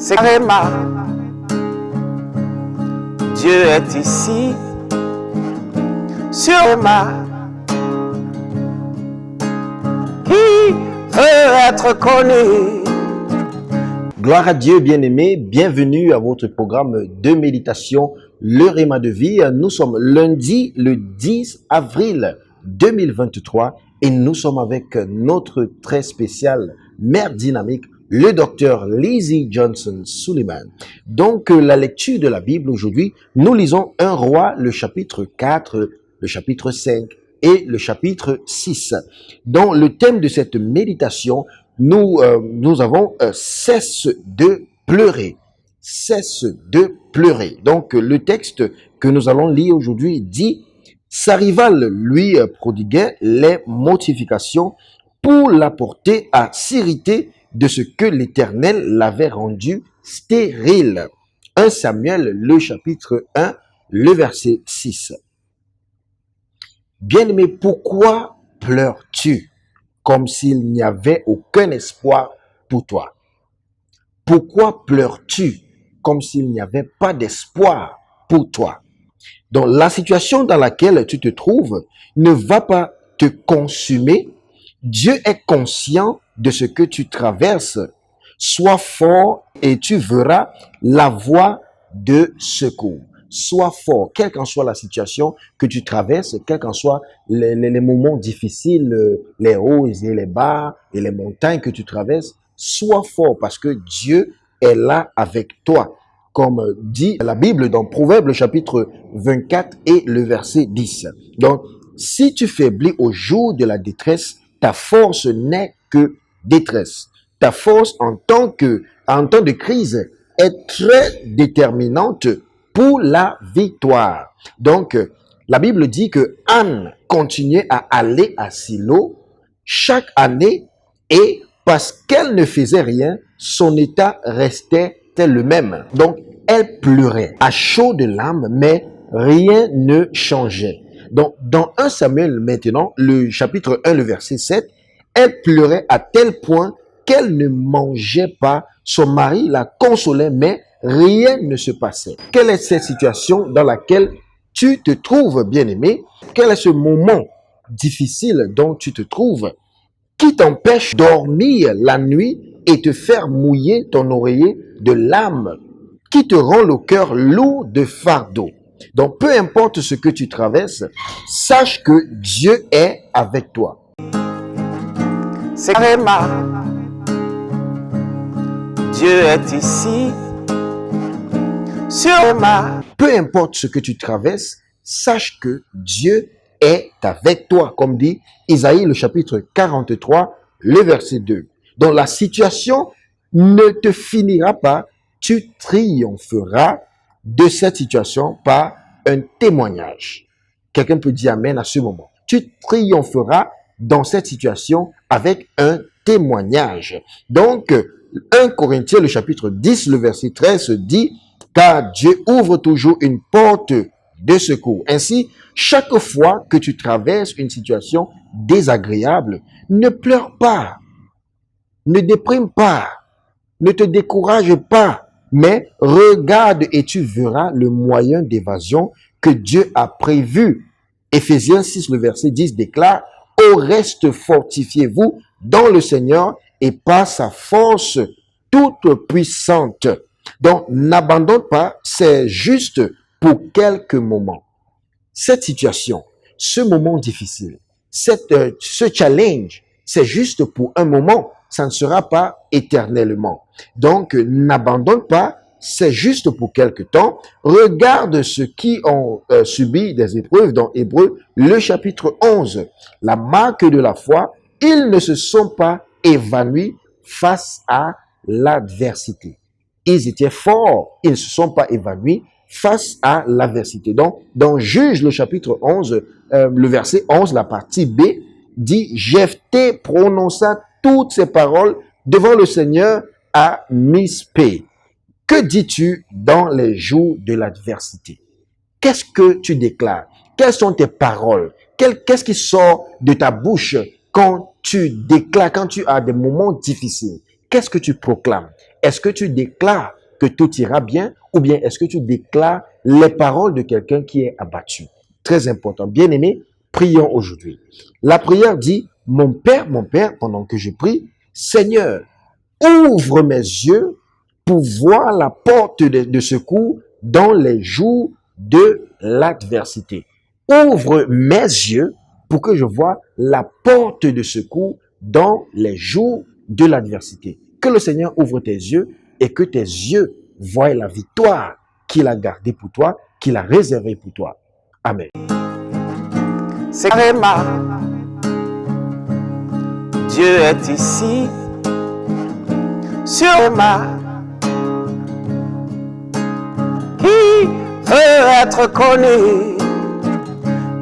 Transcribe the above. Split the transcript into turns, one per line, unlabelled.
C'est Réma. Dieu est ici, sur Réma. Qui veut être connu?
Gloire à Dieu, bien-aimés. Bienvenue à votre programme de méditation, le Réma de vie. Nous sommes lundi, le 10 avril 2023 et nous sommes avec notre très spécial mère dynamique, le docteur Lizzie Johnson Suleiman. Donc, la lecture de la Bible aujourd'hui, nous lisons 1 Roi, le chapitre 4, le chapitre 5 et le chapitre 6. Dans le thème de cette méditation, nous avons cesse de pleurer. Cesse de pleurer. Donc, le texte que nous allons lire aujourd'hui dit: sa rivale lui prodiguait les mortifications pour la porter à s'irriter de ce que l'Éternel l'avait rendu stérile. 1 Samuel, le chapitre 1, le verset 6. Bien-aimé, pourquoi pleures-tu comme s'il n'y avait aucun espoir pour toi? Pourquoi pleures-tu comme s'il n'y avait pas d'espoir pour toi? Donc, la situation dans laquelle tu te trouves ne va pas te consumer. Dieu est conscient de ce que tu traverses. Sois fort et tu verras la voie de secours. Sois fort, quelle qu'en soit la situation que tu traverses, quels qu'en soient les moments difficiles, les hauts et les bas et les montagnes que tu traverses. Sois fort parce que Dieu est là avec toi. Comme dit la Bible dans Proverbes, le chapitre 24 et le verset 10. Donc, si tu faiblis au jour de la détresse, ta force n'est que détresse. Ta force en temps de crise est très déterminante pour la victoire. Donc, la Bible dit que Anne continuait à aller à Silo chaque année et parce qu'elle ne faisait rien, son état restait le même. Donc, elle pleurait à chaudes larmes, mais rien ne changeait. Donc, dans 1 Samuel maintenant, le chapitre 1, le verset 7, elle pleurait à tel point qu'elle ne mangeait pas. Son mari la consolait, mais rien ne se passait. Quelle est cette situation dans laquelle tu te trouves, bien-aimé? Quel est ce moment difficile dont tu te trouves qui t'empêche de dormir la nuit et te faire mouiller ton oreiller de larmes, qui te rend le cœur lourd de fardeau? Donc, peu importe ce que tu traverses, sache que Dieu est avec toi.
C'est Réma. Dieu est ici, sur Réma.
Peu importe ce que tu traverses, sache que Dieu est avec toi, comme dit Isaïe le chapitre 43, le verset 2. Donc la situation ne te finira pas, tu triompheras de cette situation par un témoignage. Quelqu'un peut dire amen à ce moment. Tu triompheras dans cette situation avec un témoignage. Donc, 1 Corinthiens le chapitre 10, le verset 13 dit: car Dieu ouvre toujours une porte de secours. Ainsi, chaque fois que tu traverses une situation désagréable, ne pleure pas, ne déprime pas, ne te décourage pas, mais regarde et tu verras le moyen d'évasion que Dieu a prévu. Éphésiens 6, le verset 10 déclare: au reste, fortifiez-vous dans le Seigneur et par sa force toute puissante. Donc, n'abandonne pas, c'est juste pour quelques moments. Cette situation, ce moment difficile, ce challenge, c'est juste pour un moment, ça ne sera pas éternellement. Donc, n'abandonne pas, c'est juste pour quelque temps. Regarde ceux qui ont subi des épreuves dans Hébreux, le chapitre 11. La marque de la foi, ils ne se sont pas évanouis face à l'adversité. Ils étaient forts, ils ne se sont pas évanouis face à l'adversité. Donc, dans Juge, le chapitre 11, le verset 11, la partie B, dit: Jephthé prononça toutes ces paroles devant le Seigneur à Mispé. Que dis-tu dans les jours de l'adversité? Qu'est-ce que tu déclares? Quelles sont tes paroles? Qu'est-ce qui sort de ta bouche quand tu déclares, quand tu as des moments difficiles? qu'est-ce que tu proclames? Est-ce que tu déclares que tout ira bien ou bien est-ce que tu déclares les paroles de quelqu'un qui est abattu? Très important. Bien-aimé, prions aujourd'hui. La prière dit, mon Père, pendant que je prie, Seigneur, ouvre mes yeux pour voir la porte de secours dans les jours de l'adversité. Ouvre mes yeux pour que je vois la porte de secours dans les jours de l'adversité. Que le Seigneur ouvre tes yeux et que tes yeux voient la victoire qu'il a gardée pour toi, qu'il a réservée pour toi. Amen.
C'est Karema. Dieu est ici, sur ma qui veut être connu.